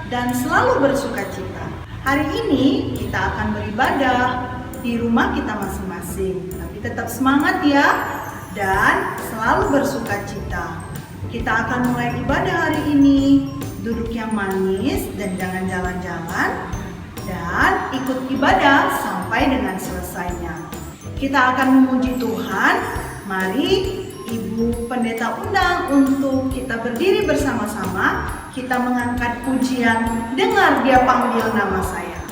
dan selalu bersukacita. Hari ini kita akan beribadah di rumah kita masing-masing, tapi tetap semangat ya dan selalu bersukacita. Kita akan mulai ibadah hari ini, duduk yang manis dan jangan jalan-jalan, dan ikut ibadah sampai dengan selesainya. Kita akan memuji Tuhan. Mari Ibu Pendeta undang untuk kita berdiri bersama-sama. Kita mengangkat pujian, dengar dia panggil nama saya.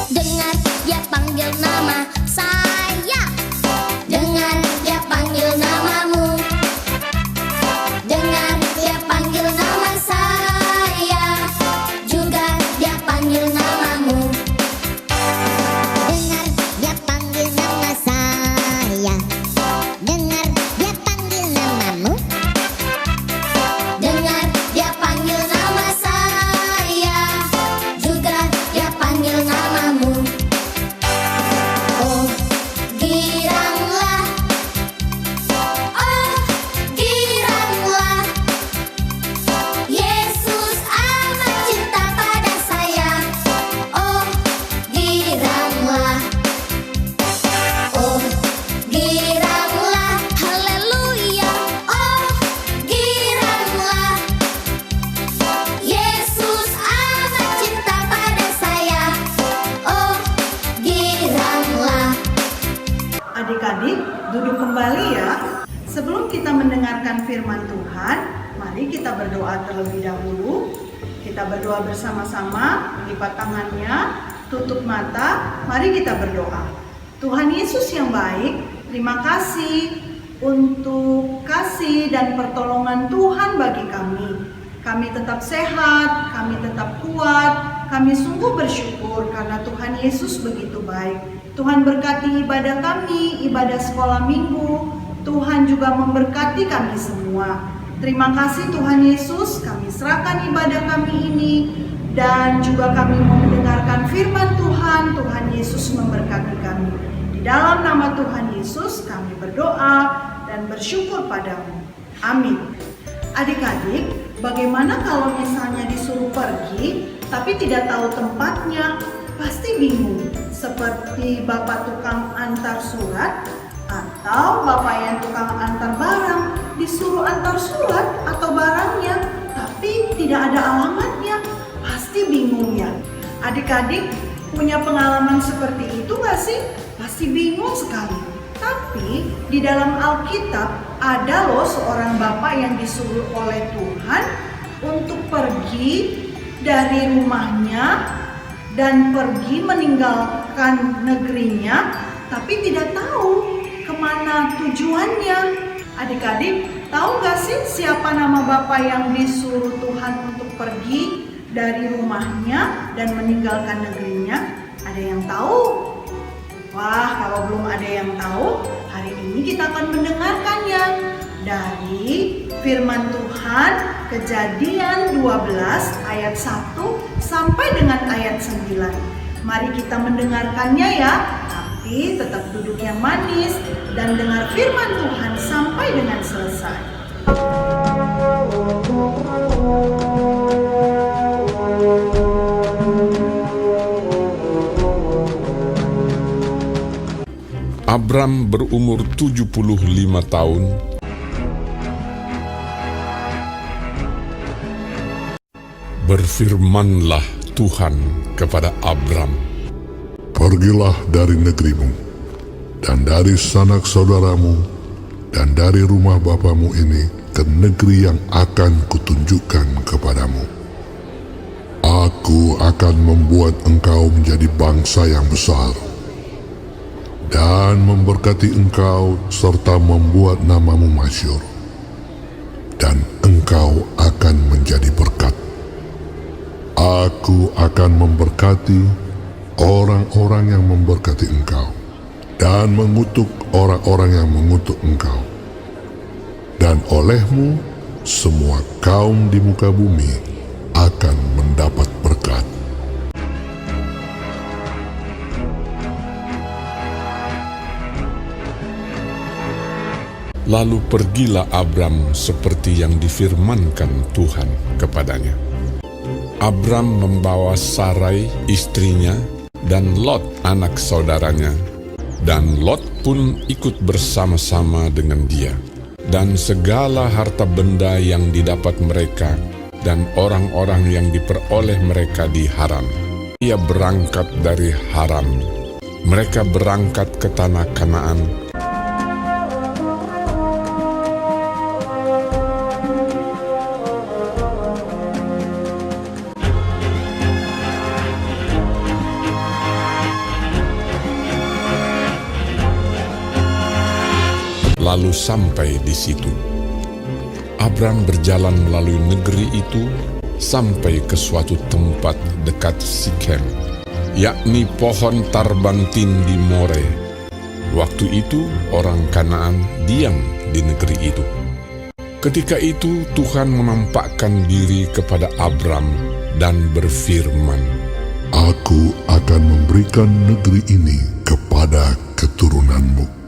Dengar dia panggil nama saya. Dengar dia panggil namamu. Dengar dia panggil nama saya. Juga dia panggil namamu. Dengar dia panggil nama saya. Dengar dia panggil namamu. Dengar dia panggil nama saya. Juga dia panggil namamu. Oh, giranglah. Oh, giranglah. Yesus amat cinta pada saya. Oh, giranglah. Oh, giranglah. Haleluya. Oh, giranglah. Yesus amat cinta pada saya. Oh, giranglah. Adik-adik, duduk kembali ya. Sebelum kita mendengarkan firman Tuhan, mari kita berdoa terlebih dahulu. Kita berdoa bersama-sama, lipat tangannya, tutup mata, mari kita berdoa. Tuhan Yesus yang baik, terima kasih untuk kasih dan pertolongan Tuhan bagi kami. Kami tetap sehat, kami tetap kuat, kami sungguh bersyukur karena Tuhan Yesus begitu baik. Tuhan berkati ibadah kami, ibadah sekolah minggu. Tuhan juga memberkati kami semua. Terima kasih Tuhan Yesus, kami serahkan ibadah kami ini dan juga kami mau mendengarkan firman Tuhan. Tuhan Yesus memberkati kami. Di dalam nama Tuhan Yesus kami berdoa dan bersyukur padamu. Amin. Adik-adik, bagaimana kalau misalnya disuruh pergi tapi tidak tahu tempatnya? Pasti bingung. Seperti bapak tukang antar surat atau bapak yang tukang antar barang, disuruh antar surat atau barangnya tapi tidak ada alamatnya. Pasti bingung ya. Adik-adik punya pengalaman seperti itu gak sih? Pasti bingung sekali. Tapi di dalam Alkitab ada loh seorang bapak yang disuruh oleh Tuhan untuk pergi dari rumahnya dan pergi meninggalkan negerinya, tapi tidak tahu kemana tujuannya. Adik-adik, tahu gak sih siapa nama bapak yang disuruh Tuhan untuk pergi dari rumahnya dan meninggalkan negerinya? Ada yang tahu? Wah, kalau belum ada yang tahu, hari ini kita akan mendengarkannya dari firman Tuhan Kejadian 12 ayat 1 sampai dengan ayat 9. Mari kita mendengarkannya ya, tapi tetap duduk yang manis dan dengar firman Tuhan sampai dengan selesai. Abram berumur 75 tahun. Berfirmanlah Tuhan kepada Abram, "Pergilah dari negerimu, dan dari sanak saudaramu, dan dari rumah bapamu ini ke negeri yang akan kutunjukkan kepadamu. Aku akan membuat engkau menjadi bangsa yang besar, dan memberkati engkau serta membuat namamu masyhur, dan engkau akan menjadi berkat. Aku akan memberkati orang-orang yang memberkati engkau, dan mengutuk orang-orang yang mengutuk engkau. Dan olehmu semua kaum di muka bumi akan mendapat berkat." Lalu pergilah Abram seperti yang difirmankan Tuhan kepadanya. Abram membawa Sarai istrinya dan Lot anak saudaranya, dan Lot pun ikut bersama-sama dengan dia, dan segala harta benda yang didapat mereka dan orang-orang yang diperoleh mereka di Haran. Ia berangkat dari Haran. Mereka berangkat ke tanah Kanaan. Lalu sampai di situ, Abram berjalan melalui negeri itu sampai ke suatu tempat dekat Sikem, yakni pohon tarbantin di More. Waktu itu orang Kanaan diam di negeri itu. Ketika itu Tuhan menampakkan diri kepada Abram dan berfirman, Aku akan memberikan negeri ini kepada keturunanmu.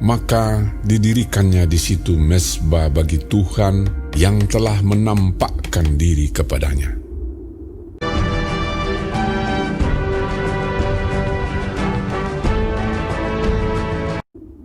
Maka didirikannya di situ mezbah bagi Tuhan yang telah menampakkan diri kepadanya.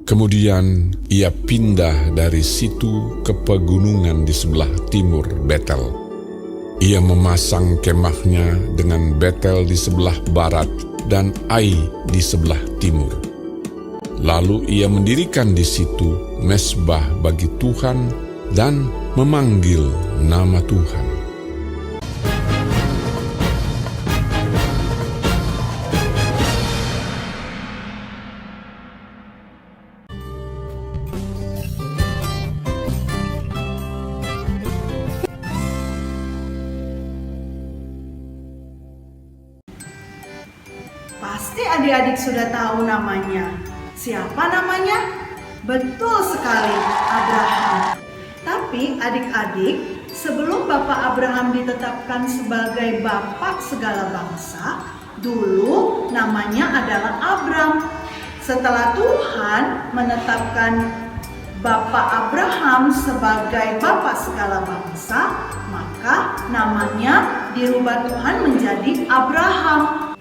Kemudian ia pindah dari situ ke pegunungan di sebelah timur Betel. Ia memasang kemahnya dengan Betel di sebelah barat dan Ai di sebelah timur. Lalu ia mendirikan di situ mezbah bagi Tuhan dan memanggil nama Tuhan. Pasti adik-adik sudah tahu namanya. Siapa namanya? Betul sekali, Abraham. Tapi adik-adik, sebelum Bapak Abraham ditetapkan sebagai Bapak segala bangsa, dulu namanya adalah Abram. Setelah Tuhan menetapkan Bapak Abraham sebagai Bapak segala bangsa, maka namanya dirubah Tuhan menjadi Abraham.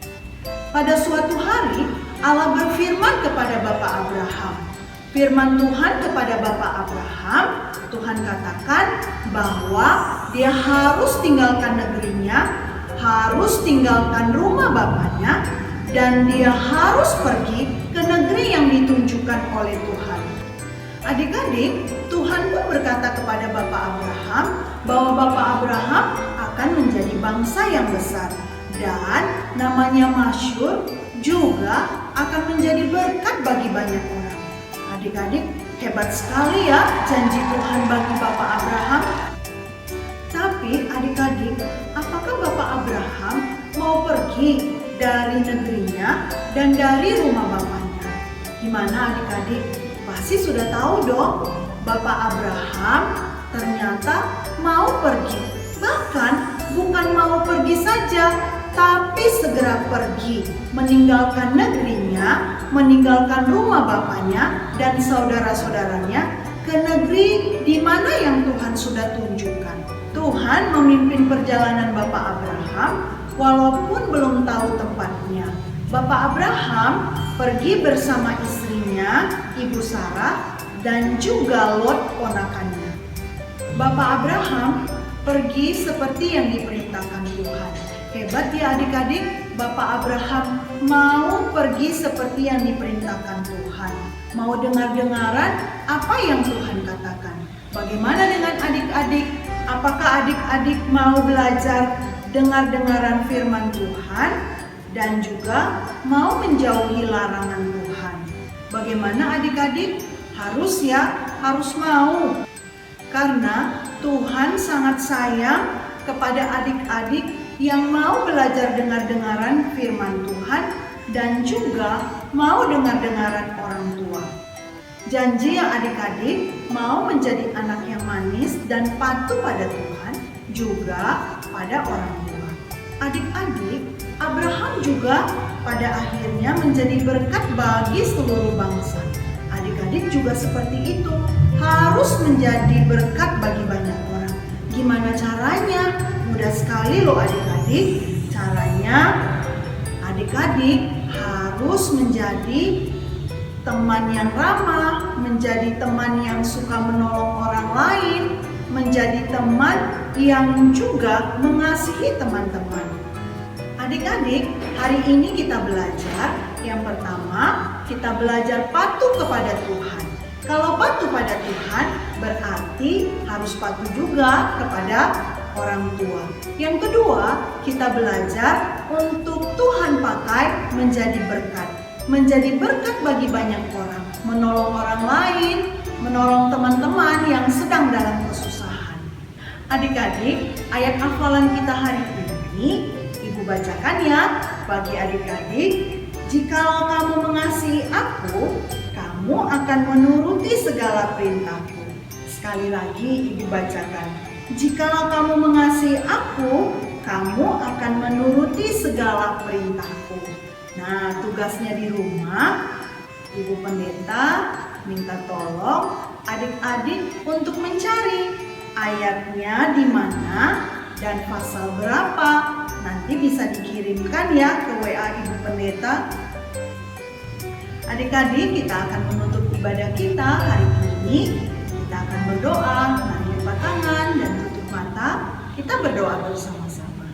Pada suatu hari, Allah berfirman kepada Bapak Abraham. Firman Tuhan kepada Bapak Abraham, Tuhan katakan bahwa dia harus tinggalkan negerinya, harus tinggalkan rumah bapaknya, dan dia harus pergi ke negeri yang ditunjukkan oleh Tuhan. Adik-adik, Tuhan pun berkata kepada Bapak Abraham bahwa Bapak Abraham akan menjadi bangsa yang besar dan namanya masyhur, juga akan menjadi berkat bagi banyak orang. Adik-adik, hebat sekali ya janji Tuhan bagi Bapak Abraham. Tapi adik-adik, apakah Bapak Abraham mau pergi dari negerinya dan dari rumah bapaknya? Gimana adik-adik? Pasti sudah tahu dong, Bapak Abraham ternyata mau pergi. Bahkan bukan mau pergi saja, tapi segera pergi, meninggalkan negerinya, meninggalkan rumah bapaknya dan saudara-saudaranya ke negeri di mana yang Tuhan sudah tunjukkan. Tuhan memimpin perjalanan Bapak Abraham walaupun belum tahu tempatnya. Bapak Abraham pergi bersama istrinya, Ibu Sarah, dan juga Lot ponakannya. Bapak Abraham pergi seperti yang diperintahkan Tuhan. Hebat ya adik-adik, Bapak Abraham mau pergi seperti yang diperintahkan Tuhan. Mau dengar-dengaran apa yang Tuhan katakan. Bagaimana dengan adik-adik? Apakah adik-adik mau belajar dengar-dengaran firman Tuhan dan juga mau menjauhi larangan Tuhan? Bagaimana adik-adik? Harus ya, harus mau. Karena Tuhan sangat sayang kepada adik-adik yang mau belajar dengar-dengaran firman Tuhan dan juga mau dengar-dengaran orang tua. Janji ya adik-adik, mau menjadi anak yang manis dan patuh pada Tuhan, juga pada orang tua. Adik-adik, Abraham juga pada akhirnya menjadi berkat bagi seluruh bangsa. Adik-adik juga seperti itu, harus menjadi berkat bagi banyak orang. Gimana caranya? Mudah sekali loh adik-adik. Caranya adik-adik harus menjadi teman yang ramah, menjadi teman yang suka menolong orang lain, menjadi teman yang juga mengasihi teman-teman. Adik-adik, hari ini kita belajar, yang pertama kita belajar patuh kepada Tuhan. Kalau patuh pada Tuhan berarti harus patuh juga kepada orang tua. Yang kedua, kita belajar untuk Tuhan pakai menjadi berkat. Menjadi berkat bagi banyak orang, menolong orang lain, menolong teman-teman yang sedang dalam kesusahan. Adik-adik, ayat hafalan kita hari ini Ibu bacakan ya bagi adik-adik. Jikalau kamu mengasihi aku, kamu akan menuruti segala perintahku. Sekali lagi Ibu bacakan. Jikalau kamu mengasihi aku, kamu akan menuruti segala perintahku. Nah, tugasnya di rumah, Ibu Pendeta minta tolong adik-adik untuk mencari ayatnya di mana dan pasal berapa. Nanti bisa dikirimkan ya ke WA Ibu Pendeta. Adik-adik, kita akan menutup ibadah kita hari ini. Kita akan berdoa, mari lipat tangan dan tutup mata. Kita berdoa bersama-sama.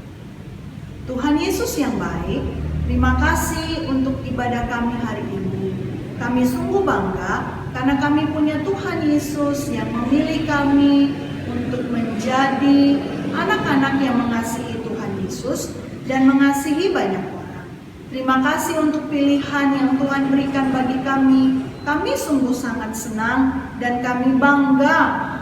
Tuhan Yesus yang baik, terima kasih untuk ibadah kami hari ini. Kami sungguh bangga karena kami punya Tuhan Yesus yang memilih kami untuk menjadi anak-anak yang mengasihi Tuhan Yesus dan mengasihi banyak orang. Terima kasih untuk pilihan yang Tuhan berikan bagi kami. Kami sungguh sangat senang dan kami bangga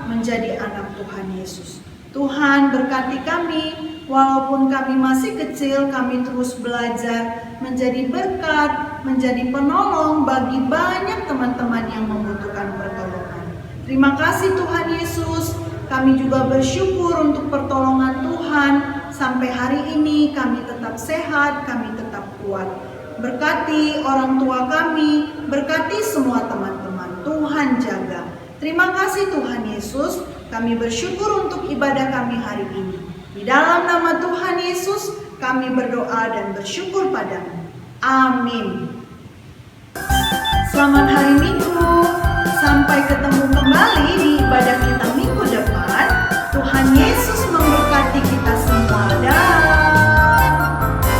menjadi anak Tuhan Yesus. Tuhan berkati kami, walaupun kami masih kecil, kami terus belajar menjadi berkat, menjadi penolong bagi banyak teman-teman yang membutuhkan pertolongan. Terima kasih Tuhan Yesus. Kami juga bersyukur untuk pertolongan Tuhan. Sampai hari ini kami tetap sehat, kami tetap kuat. Berkati orang tua kami, berkati semua teman-teman. Tuhan jaga. Terima kasih Tuhan Yesus. Kami bersyukur untuk ibadah kami hari ini. Di dalam nama Tuhan Yesus, kami berdoa dan bersyukur padamu. Amin. Selamat hari Minggu.